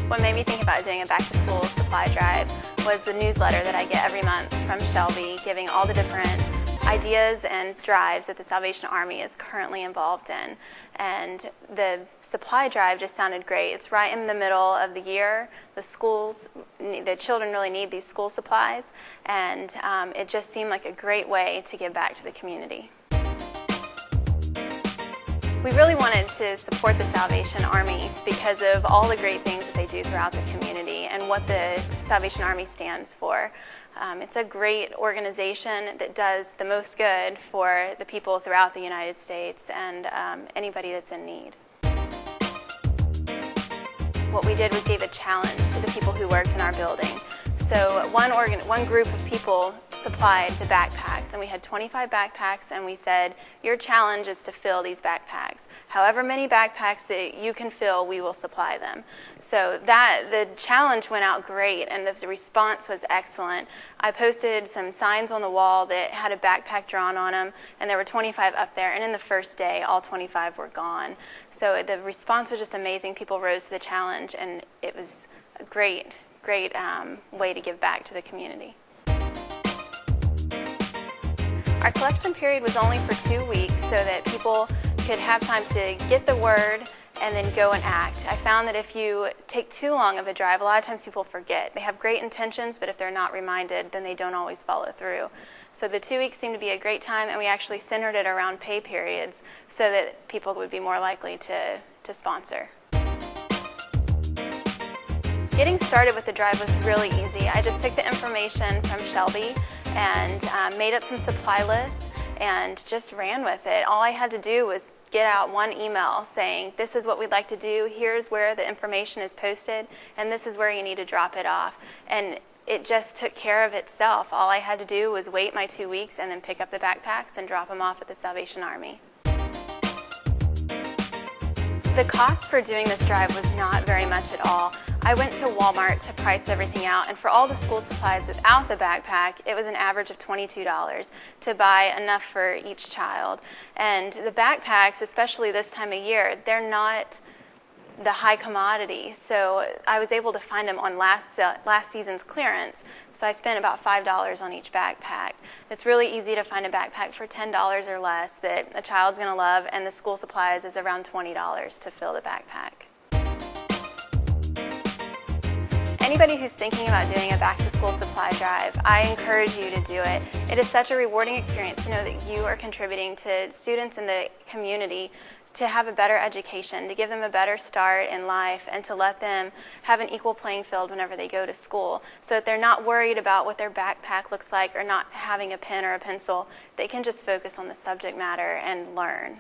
What made me think about doing a back-to-school supply drive was the newsletter that I get every month from Shelby, giving all the different ideas and drives that the Salvation Army is currently involved in. And the supply drive just sounded great. It's right in the middle of the year. The children really need these school supplies, and it just seemed like a great way to give back to the community. We really wanted to support the Salvation Army because of all the great things that they do throughout the community and what the Salvation Army stands for. It's a great organization that does the most good for the people throughout the United States and anybody that's in need. What we did was gave a challenge to the people who worked in our building. So one group of people supplied the backpacks, and we had 25 backpacks, and we said, your challenge is to fill these backpacks. However many backpacks that you can fill, we will supply them. So the challenge went out great, and the response was excellent. I posted some signs on the wall that had a backpack drawn on them, and there were 25 up there, and in the first day, all 25 were gone. So the response was just amazing. People rose to the challenge, and it was a great way to give back to the community. Our collection period was only for 2 weeks so that people could have time to get the word and then go and act. I found that if you take too long of a drive, a lot of times people forget. They have great intentions, but if they're not reminded, then they don't always follow through. So the 2 weeks seemed to be a great time, and we actually centered it around pay periods so that people would be more likely to sponsor. Getting started with the drive was really easy. I just took the information from Shelby and made up some supply lists and just ran with it. All I had to do was get out one email saying, this is what we'd like to do, here's where the information is posted, and this is where you need to drop it off. And it just took care of itself. All I had to do was wait my 2 weeks and then pick up the backpacks and drop them off at the Salvation Army. The cost for doing this drive was not very much at all. I went to Walmart to price everything out, and for all the school supplies without the backpack, it was an average of $22 to buy enough for each child. And the backpacks, especially this time of year, they're not the high commodity, so I was able to find them on last season's clearance, so I spent about $5 on each backpack. It's really easy to find a backpack for $10 or less that a child's going to love, and the school supplies is around $20 to fill the backpack. Anybody who's thinking about doing a back-to-school supply drive, I encourage you to do it. It is such a rewarding experience to know that you are contributing to students in the community to have a better education, to give them a better start in life, and to let them have an equal playing field whenever they go to school, so that they're not worried about what their backpack looks like or not having a pen or a pencil. They can just focus on the subject matter and learn.